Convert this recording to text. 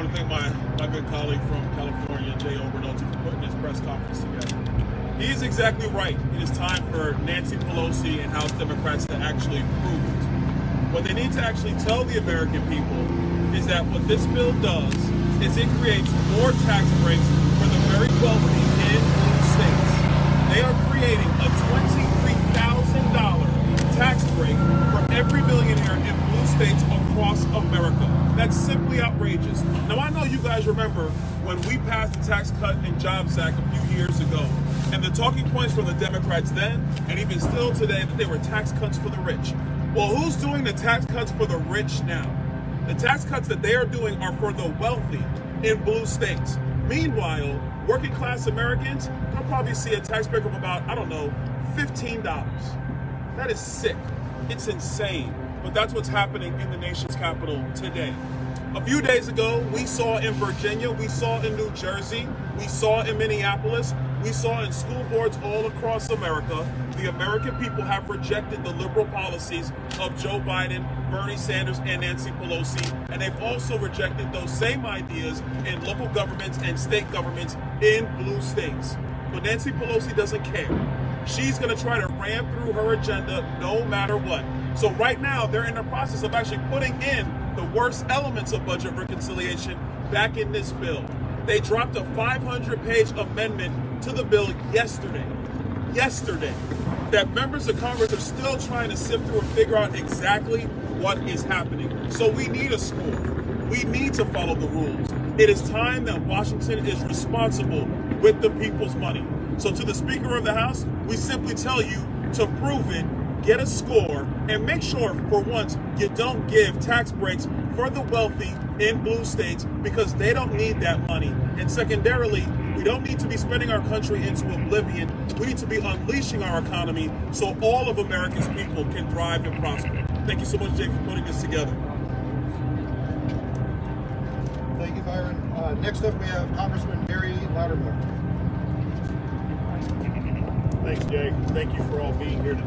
want to thank my good colleague from California, Jay Oberto, for putting this press conference together. He is exactly right. It is time for Nancy Pelosi and House Democrats to actually prove it. What they need to actually tell the American people is that what this bill does is it creates more tax breaks for the very wealthy in blue states. They are creating a $23,000 tax break for every millionaire in blue states across America. That's simply outrageous. Now, I know you guys remember when we passed the Tax Cut and Jobs Act a few years ago, and the talking points from the Democrats then, and even still today, that they were tax cuts for the rich. Well, who's doing the tax cuts for the rich now? The tax cuts that they are doing are for the wealthy in blue states. Meanwhile, working class Americans, they'll probably see a tax break of about, I don't know, $15. That is sick. It's insane. But that's what's happening in the nation's capital today. A few days ago, we saw in Virginia, we saw in New Jersey, we saw in Minneapolis, we saw in school boards all across America, the American people have rejected the liberal policies of Joe Biden, Bernie Sanders, and Nancy Pelosi, and they've also rejected those same ideas in local governments and state governments in blue states. But Nancy Pelosi doesn't care. She's going to try to ram through her agenda no matter what. So right now, they're in the process of actually putting in the worst elements of budget reconciliation back in this bill. They dropped a 500-page amendment to the bill yesterday, that members of Congress are still trying to sift through and figure out exactly what is happening. So we need a score. We need to follow the rules. It is time that Washington is responsible with the people's money. So to the Speaker of the House, we simply tell you to prove it, get a score, and make sure for once you don't give tax breaks for the wealthy in blue states because they don't need that money. And secondarily, we don't need to be spending our country into oblivion. We need to be unleashing our economy so all of America's people can thrive and prosper. Thank you so much, Jay, for putting this together. Thank you, Byron. Next up, we have Congressman Gary Loudermilk. Thanks, Jay. Thank you for all being here today.